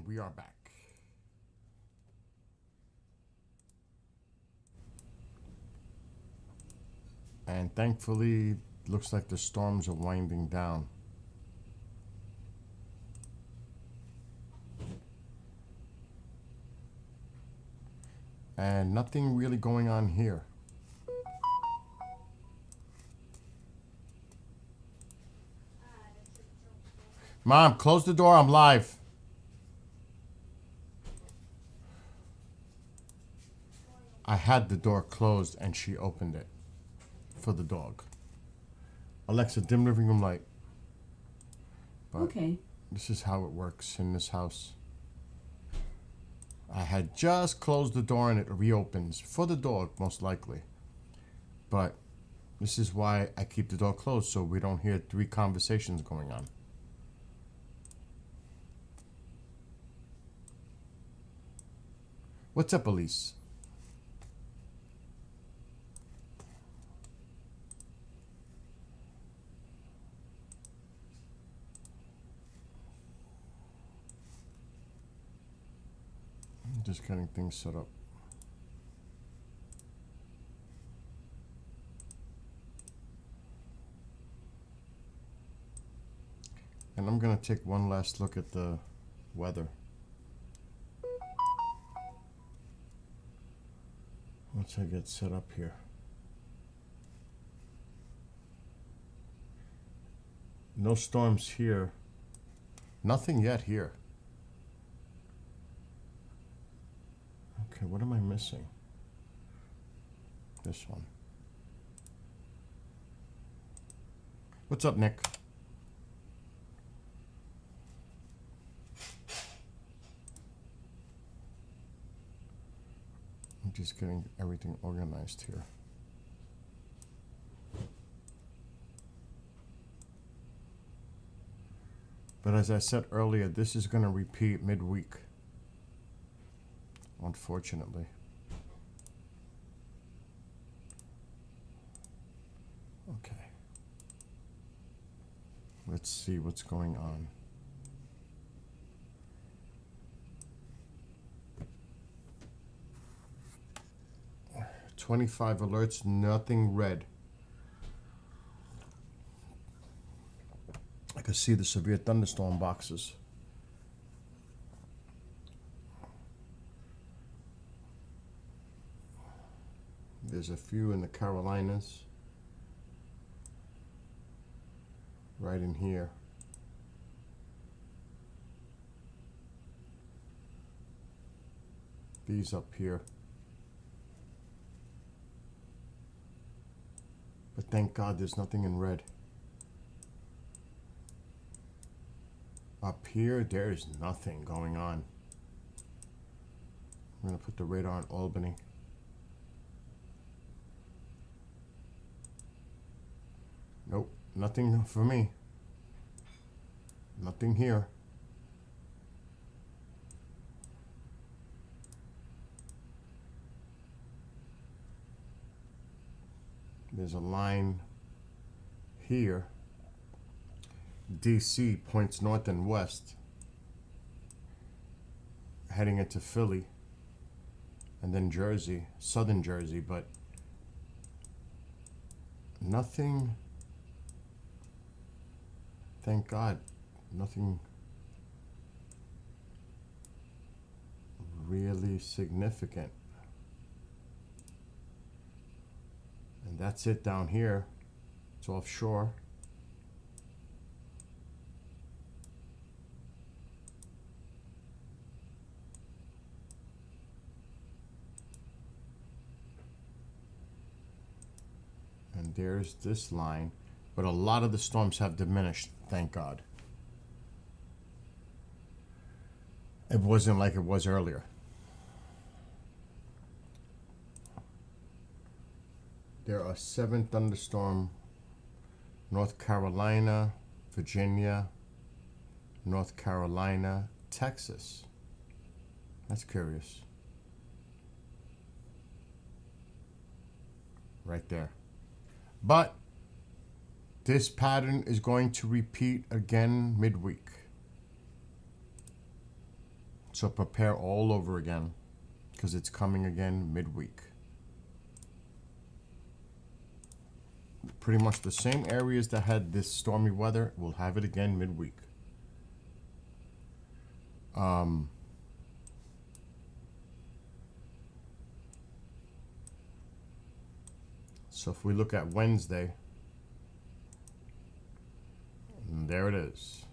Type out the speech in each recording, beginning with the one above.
we are back. And thankfully, looks like the storms are winding down. And nothing really going on here. Mom, close the door. I'm live. I had the door closed and she opened it for the dog. Alexa, dim living room light. But Okay. this is how it works in this house. I had just closed the door and it reopens for the dog, most likely. But this is why I keep the door closed so we don't hear 3 conversations going on. What's up, Elise? I'm just getting things set up. And I'm gonna take one last look at the weather. Once I get set up here. No storms here. Nothing yet here. Okay, what am I missing? This one. What's up, Nick? I'm just getting everything organized here. But as I said earlier, this is going to repeat midweek. Unfortunately. Okay. Let's see what's going on. "25 alerts, nothing red." I can see the severe thunderstorm boxes. There's a few in the Carolinas. Right in here. These up here. But thank God there's nothing in red. Up here, there's nothing going on. I'm going to put the radar on Albany. Nope, nothing for me. Nothing here. There's a line here. DC points north and west, heading into Philly, and then Jersey, southern Jersey, but nothing, thank God, nothing really significant. And that's it down here. It's offshore. And there's this line. But a lot of the storms have diminished, thank God. It wasn't like it was earlier. There are 7 thunderstorms, North Carolina, Virginia, North Carolina, Texas. That's curious. Right there. But this pattern is going to repeat again midweek. So prepare all over again, because it's coming again midweek. Pretty much the same areas that had this stormy weather will have it again midweek. So if we look at Wednesday, and there it is.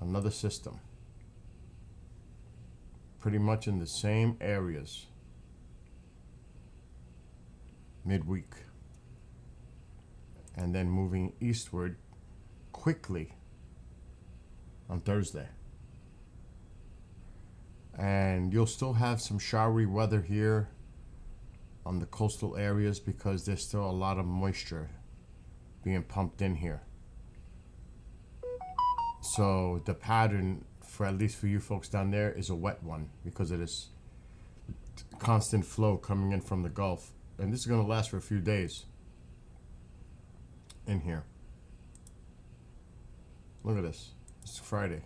Another system. Pretty much in the same areas. Midweek. And then moving eastward quickly on Thursday. And you'll still have some showery weather here on the coastal areas because there's still a lot of moisture being pumped in here. So the pattern, for at least for you folks down there, is a wet one because of this constant flow coming in from the Gulf. And this is going to last for a few days in here. Look at this. It's Friday,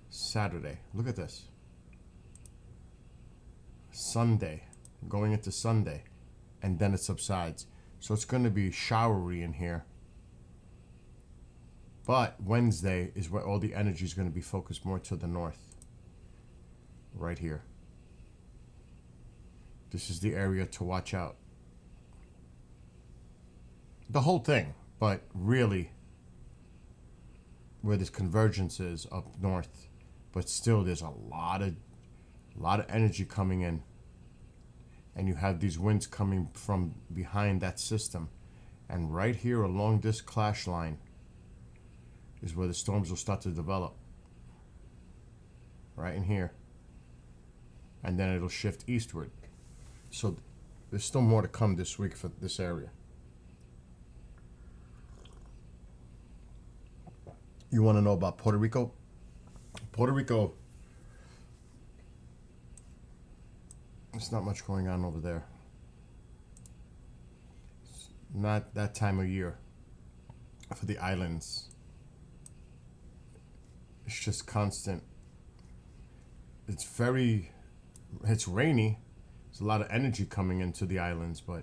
Saturday. Look at this. Sunday, going into Sunday, and then it subsides. So it's going to be showery in here. But Wednesday is where all the energy is going to be focused more to the north. Right here. This is the area to watch out. The whole thing, but really where this convergence is up north. But still there's a lot of energy coming in. And you have these winds coming from behind that system. And right here along this clash line is where the storms will start to develop. Right in here. And then it'll shift eastward. So there's still more to come this week for this area. You want to know about Puerto Rico? Puerto Rico, there's not much going on over there. It's not that time of year for the islands. It's just constant. It's rainy. There's a lot of energy coming into the islands, but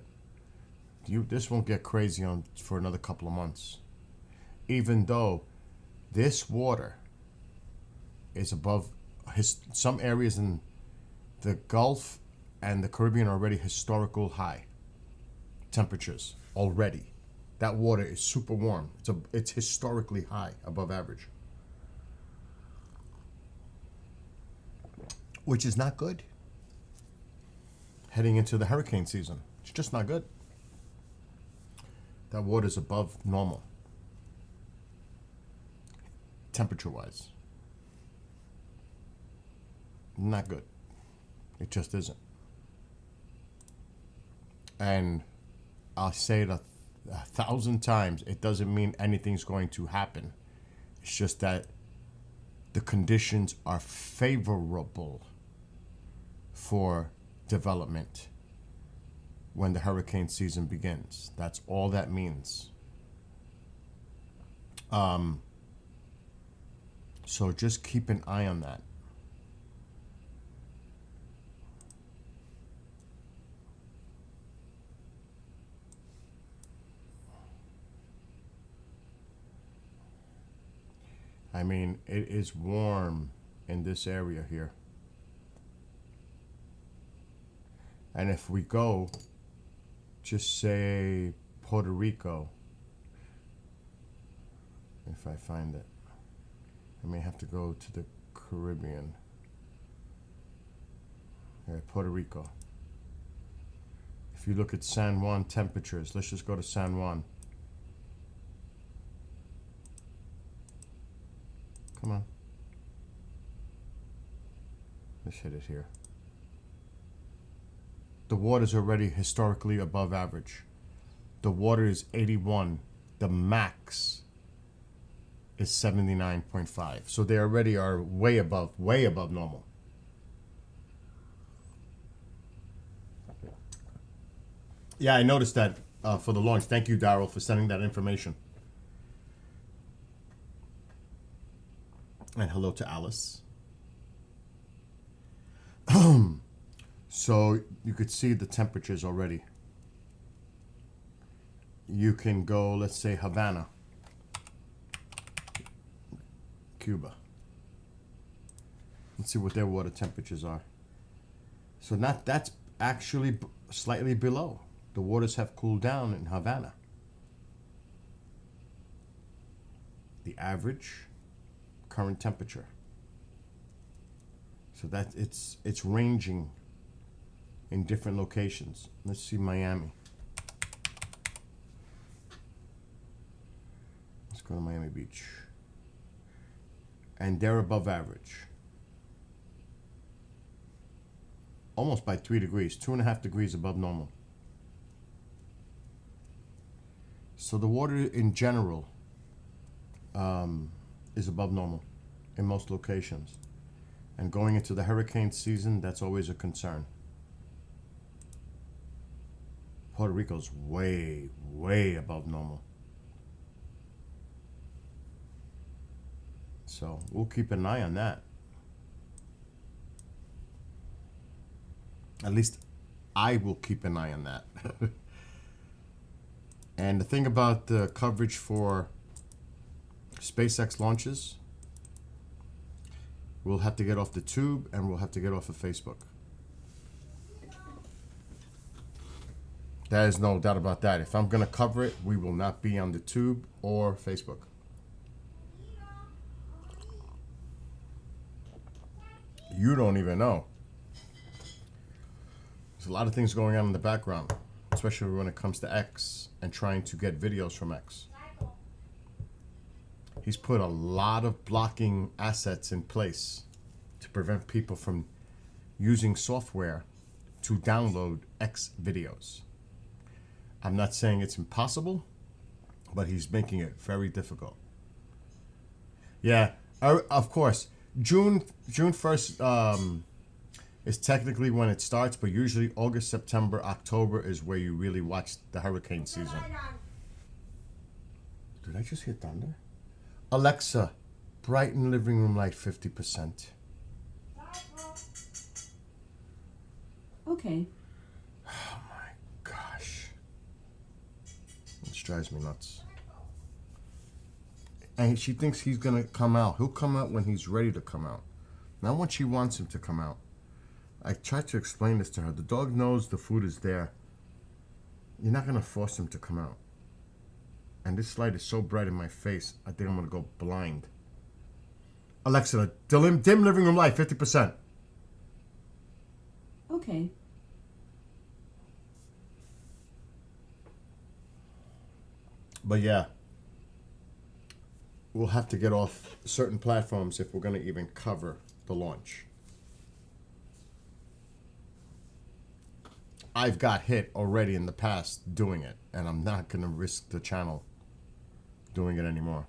this won't get crazy for another couple of months. Even though this water is above some areas in the Gulf and the Caribbean are already historical high temperatures already. That water is super warm. It's historically high, above average. Which is not good. Heading into the hurricane season. It's just not good. That water is above normal. Temperature-wise. Not good. It just isn't. And I'll say it a 1,000 times, it doesn't mean anything's going to happen. It's just that the conditions are favorable for development when the hurricane season begins. That's all that means. So just keep an eye on that. I mean, it is warm in this area here. And if we go, just say Puerto Rico, if I find it, I may have to go to the Caribbean. Here, Puerto Rico. If you look at San Juan temperatures, let's just go to San Juan. Come on. Let's hit it here. The water's already historically above average. The water is 81. The max is 79.5. So they already are way above normal. Yeah, I noticed that for the launch. Thank you, Daryl, for sending that information. And hello to Alice. So you could see the temperatures already. You can go, let's say, Havana, Cuba. Let's see what their water temperatures are. So that's actually slightly below. The waters have cooled down in Havana. The average current temperature. So that it's ranging in different locations. Let's see Miami. Let's go to Miami Beach. And they're above average. Almost by 3 degrees, 2.5 degrees above normal. So the water in general is above normal in most locations. And going into the hurricane season, that's always a concern. Puerto Rico's way, way above normal. So we'll keep an eye on that. At least I will keep an eye on that. And the thing about the coverage for SpaceX launches, we'll have to get off the tube and we'll have to get off of Facebook. There is no doubt about that. If I'm going to cover it, we will not be on the tube or Facebook. You don't even know. There's a lot of things going on in the background, especially when it comes to X and trying to get videos from X. He's put a lot of blocking assets in place to prevent people from using software to download X videos. I'm not saying it's impossible, but he's making it very difficult. Yeah, of course. June 1st is technically when it starts, but usually August, September, October is where you really watch the hurricane season. Did I just hear thunder? Alexa, brighten living room light 50%. Okay. Oh my gosh. This drives me nuts. And she thinks he's going to come out. He'll come out when he's ready to come out. Not when she wants him to come out. I tried to explain this to her. The dog knows the food is there. You're not going to force him to come out. And this light is so bright in my face, I think I'm going to go blind. Alexa, dim living room light 50%. Okay. But yeah, we'll have to get off certain platforms if we're going to even cover the launch. I've got hit already in the past doing it, and I'm not going to risk the channel doing it anymore.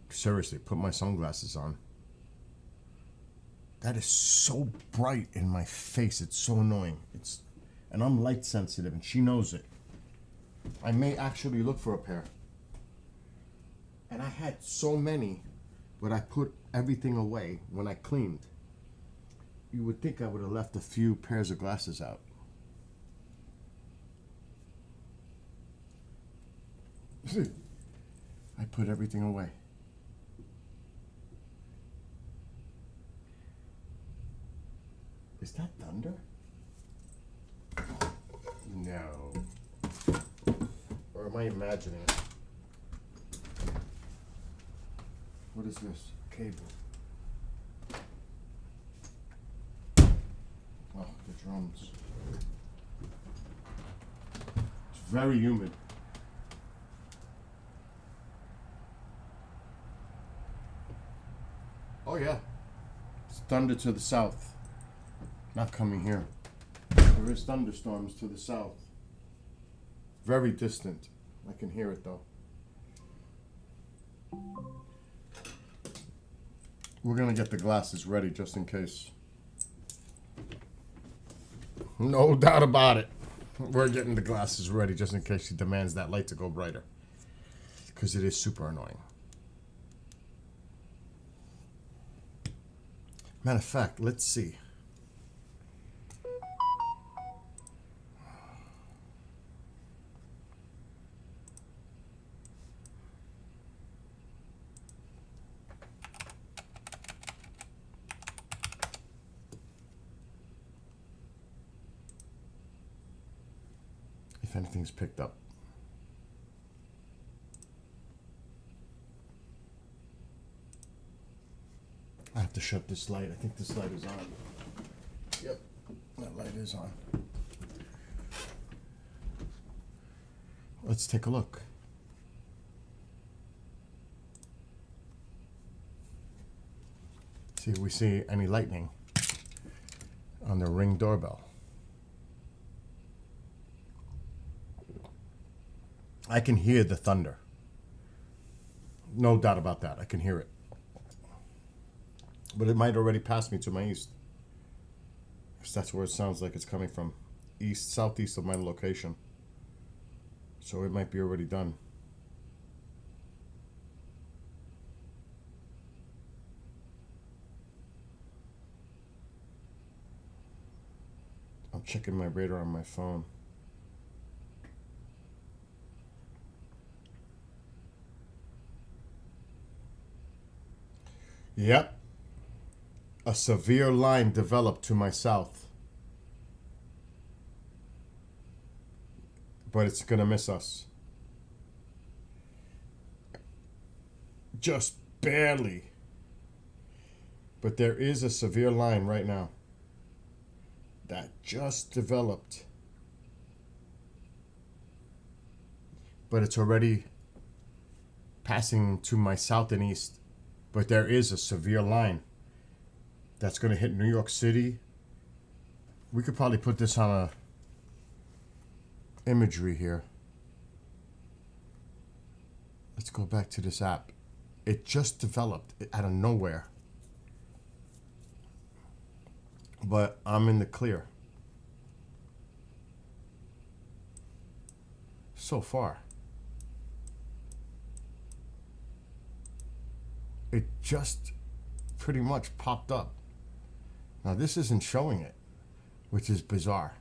Seriously, put my sunglasses on. That is so bright in my face. It's so annoying. And I'm light sensitive, and she knows it. I may actually look for a pair. And I had so many, but I put everything away when I cleaned. You would think I would have left a few pairs of glasses out. I put everything away. Is that thunder? No. Or am I imagining it? What is this? Cable. Oh, the drums. It's very humid. Oh yeah. It's thunder to the south. Not coming here. There is thunderstorms to the south. Very distant. I can hear it though. We're gonna get the glasses ready just in case. No doubt about it. We're getting the glasses ready just in case she demands that light to go brighter. Because it is super annoying. Matter of fact, let's see. If anything's picked up. I have to shut this light. I think this light is on. Yep, that light is on. Let's take a look. See if we see any lightning on the Ring doorbell. I can hear the thunder. No doubt about that. I can hear it. But it might already pass me to my east. Because that's where it sounds like it's coming from. East, southeast of my location. So it might be already done. I'm checking my radar on my phone. Yep. A severe line developed to my south. But it's going to miss us. Just barely. But there is a severe line right now that just developed. But it's already passing to my south and east. But there is a severe line that's going to hit New York City. We could probably put this on a imagery here. Let's go back to this app. It just developed out of nowhere. But I'm in the clear. So far. It just pretty much popped up. Now this isn't showing it, which is bizarre.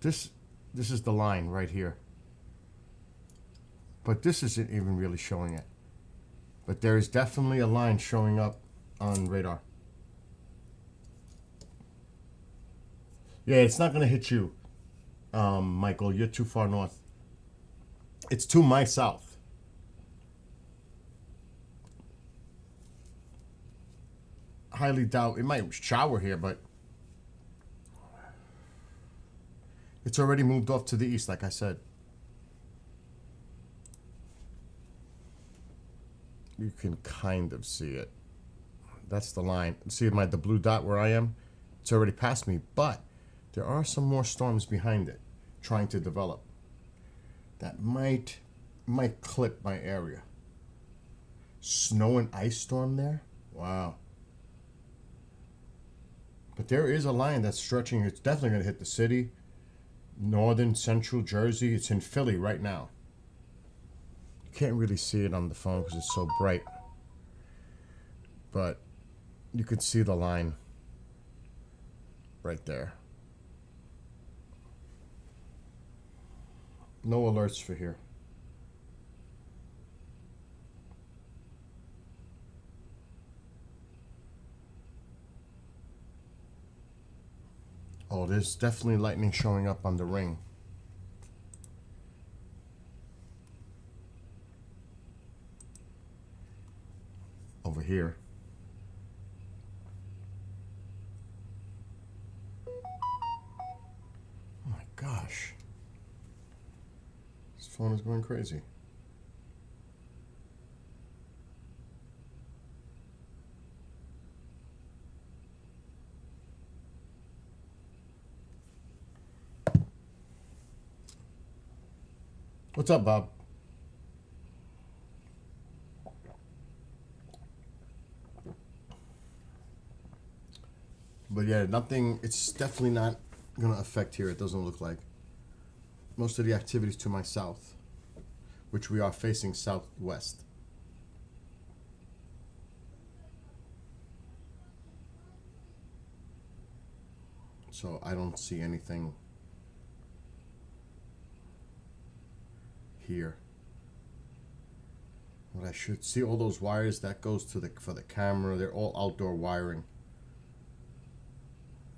This is the line right here. But this isn't even really showing it. But there is definitely a line showing up on radar. Yeah, it's not going to hit you, Michael. You're too far north. It's to my south. Highly doubt it might shower here, but it's already moved off to the east, like I said. You can kind of see it. That's the line. See the blue dot where I am? It's already past me, but there are some more storms behind it trying to develop that might clip my area. Snow and ice storm there? Wow. But there is a line that's stretching. It's definitely going to hit the city. Northern, central Jersey. It's in Philly right now. You can't really see it on the phone because it's so bright. But you could see the line right there. No alerts for here. Oh, there's definitely lightning showing up on the Ring. Over here. Oh my gosh. This phone is going crazy. What's up, Bob? But yeah, nothing, it's definitely not going to affect here. It doesn't look like. Most of the activities to my south, which we are facing southwest. So I don't see anything here. But I should see all those wires that goes to the for the camera. They're all outdoor wiring.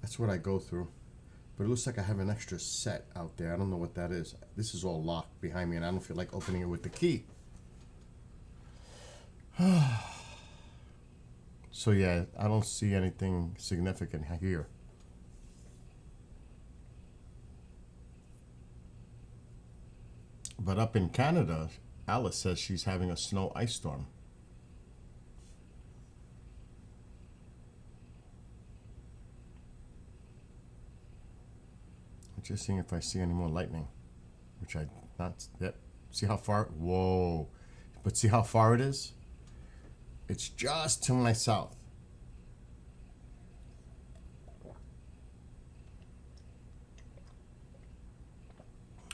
That's what I go through. But it looks like I have an extra set out there. I don't know what that is. This is all locked behind me, and I don't feel like opening it with the key. So yeah, I don't see anything significant here. But up in Canada, Alice says she's having a snow ice storm. I'm just seeing if I see any more lightning, which I not yet. See how far? Whoa! But see how far it is? It's just to my south.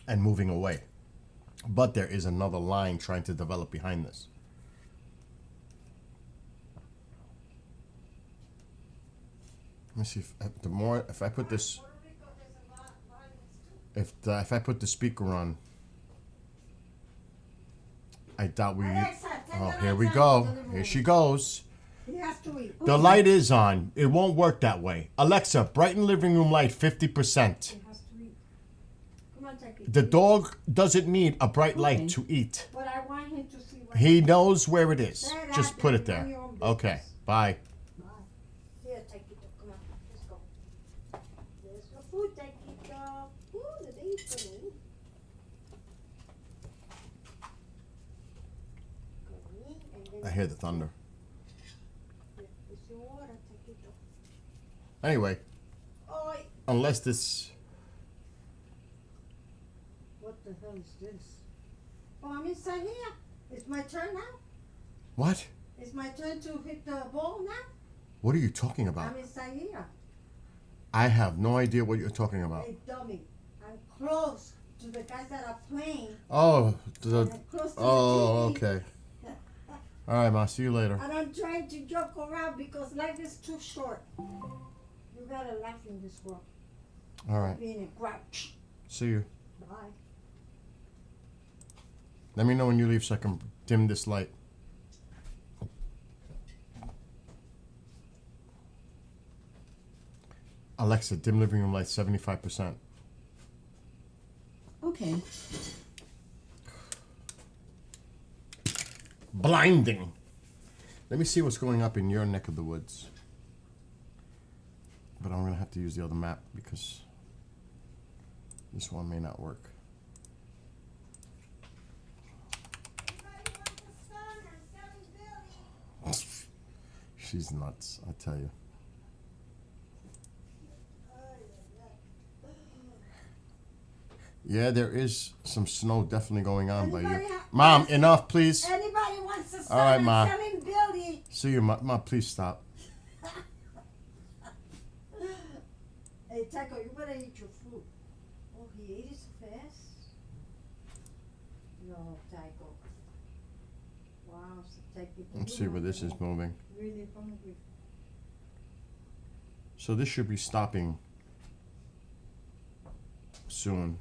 And moving away. But there is another line trying to develop behind this. Let me see if I put this if I put the speaker on, I doubt we. Alexa, Oh, here we go. Here she goes. He has to eat. The light is on. It won't work that way. Alexa, brighten living room light 50%. He has to eat. Come on, take it. The dog doesn't need a bright light to eat. But I want him to see what He knows where it is. Say that, Just put it you there. run your own Okay, business. bye. Bye. Here, take it. Come on, let's go. There's your food, take it. Ooh, the baby's gonna eat. Go eat, and then I hear the thunder. It's your water, take it. Anyway, Oh, unless this. what the hell is this? Oh, I'm inside here. It's my turn now? What? It's my turn to hit the ball now? What are you talking about? I'm inside here. I have no idea what you're talking about. Hey, dummy. I'm close to the guys that are playing. Oh, I'm close to oh, the TV. okay. All right, Ma. See you later. And I'm trying to joke around because life is too short. You gotta laugh in this world. All right. Being a grouch. See you. Bye. Let me know when you leave so I can dim this light. Alexa, dim living room light 75%. Okay. Blinding. Let me see what's going up in your neck of the woods. But I'm gonna have to use the other map because this one may not work. She's nuts, I tell you. Yeah, there is some snow definitely going on by you. Anybody Mom, enough, please. Anybody wants to All right, start Ma. selling Billy? See you, Ma, please stop. Hey, Taco, you better eat your food. Oh, he ate it so fast? No, Taco. Wow, so take it. Let's see where this is moving. Really hungry. So this should be stopping soon.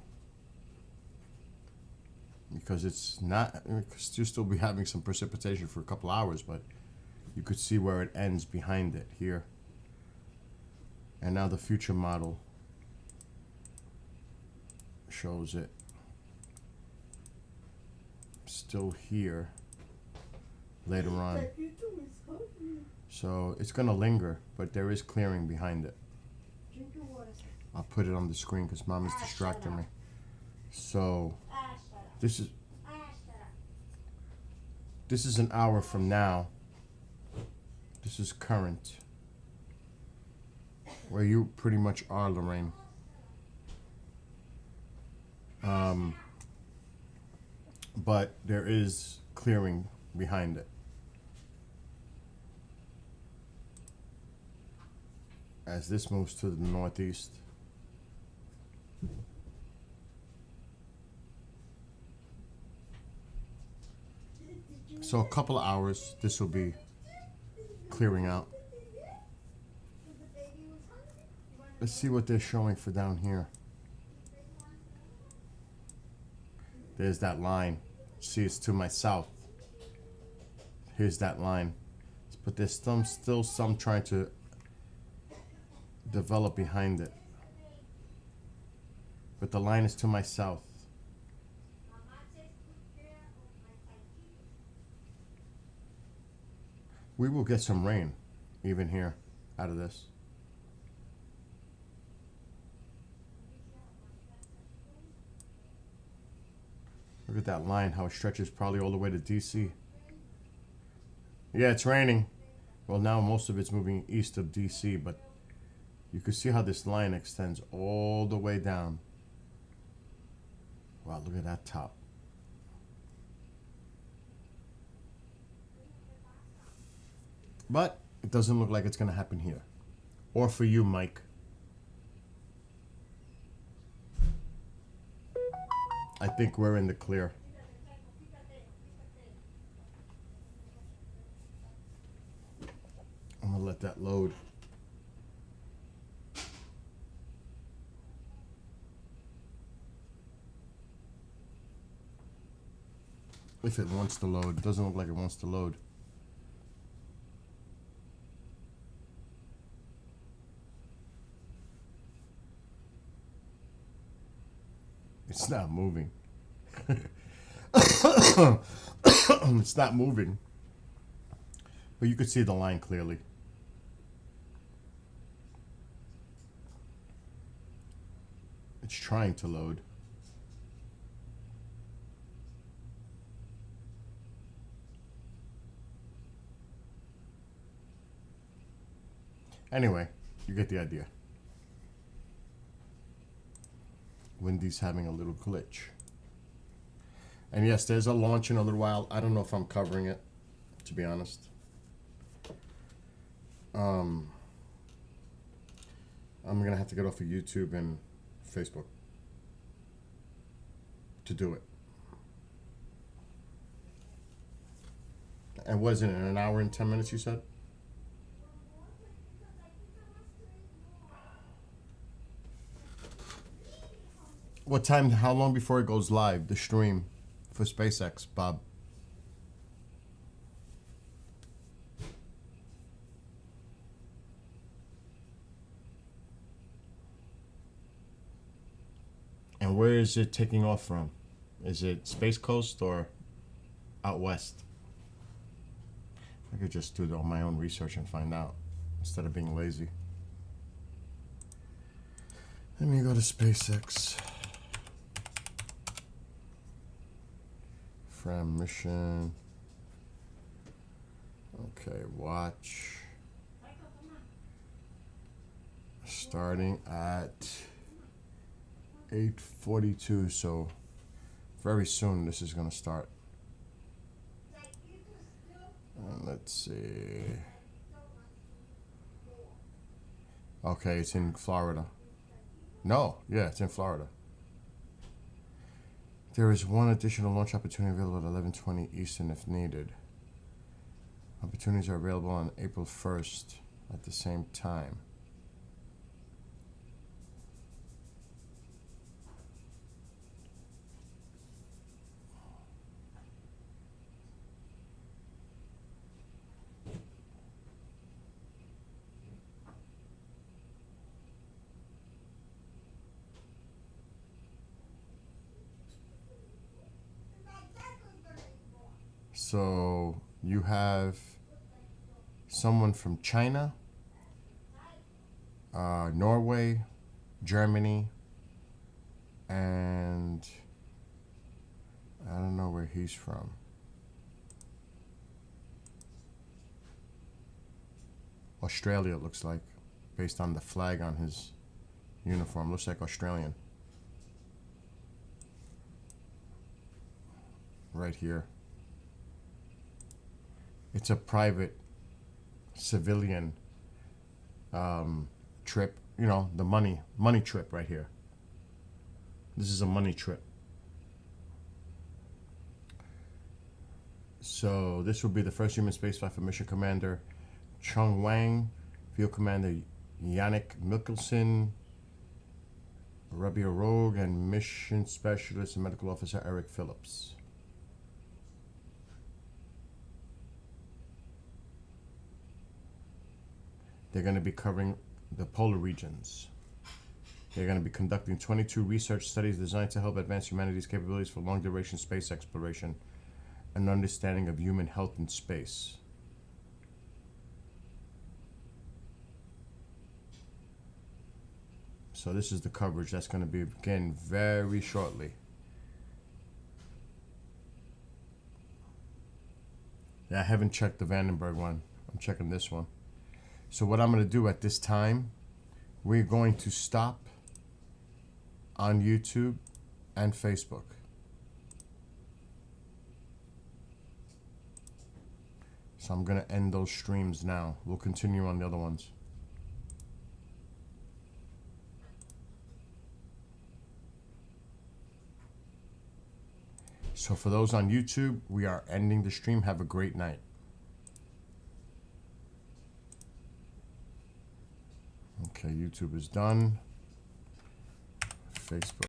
Because it's not, because you'll still be having some precipitation for a couple hours, but you could see where it ends behind it here. And now the future model shows it still here later on. Take you to his hungry. So it's going to linger, but there is clearing behind it. Drink your water. I'll put it on the screen because Mom is distracting me. So Ah, shut up. this is Ah, shut up. this is an hour from now. This is current. Where you pretty much are, Lorraine. But there is clearing behind it. As this moves to the northeast. So a couple of hours, this will be clearing out. Let's see what they're showing for down here. There's that line. See, it's to my south. Here's that line. But there's still some trying to develop behind it. But the line is to my south. We will get some rain, even here, out of this. Look at that line, how it stretches probably all the way to DC. Yeah, it's raining. Well, now most of it's moving east of DC, but you can see how this line extends all the way down. Wow, look at that top. But it doesn't look like it's going to happen here. Or for you, Mike. I think we're in the clear. I'm going to let that load. If it wants to load. It doesn't look like it wants to load. It's not moving. It's not moving. But you could see the line clearly. It's trying to load. Anyway, you get the idea. Wendy's having a little glitch. And yes, there's a launch in a little while. I don't know if I'm covering it, to be honest. I'm gonna have to get off of YouTube and Facebook to do it. And was it in an hour and 10 minutes, you said? What time, how long before it goes live, the stream for SpaceX, Bob? And where is it taking off from? Is it Space Coast or out west? I could just do all my own research and find out instead of being lazy. Let me go to SpaceX. From mission. Okay, watch. Starting at 8:42, so very soon this is gonna start. Let's see. Okay, it's in Florida. No, yeah, it's in Florida. There is one additional launch opportunity available at 11:20 Eastern if needed. Opportunities are available on April 1st at the same time. So you have someone from China, Norway, Germany, and I don't know where he's from. Australia, it looks like, based on the flag on his uniform. Looks like Australian. Right here. It's a private civilian trip. You know, the money trip right here. This is a money trip. So this will be the first human spaceflight for Mission Commander Chung Wang, Field Commander Yannick Mikkelsen, Rabia Rogue, and Mission Specialist and Medical Officer Eric Phillips. They're going to be covering the polar regions. They're going to be conducting 22 research studies designed to help advance humanity's capabilities for long-duration space exploration and understanding of human health in space. So this is the coverage that's going to be begin very shortly. Yeah, I haven't checked the Vandenberg one. I'm checking this one. So what I'm going to do at this time, we're going to stop on YouTube and Facebook. So I'm going to end those streams now. We'll continue on the other ones. So for those on YouTube, we are ending the stream. Have a great night. Okay, YouTube is done. Facebook.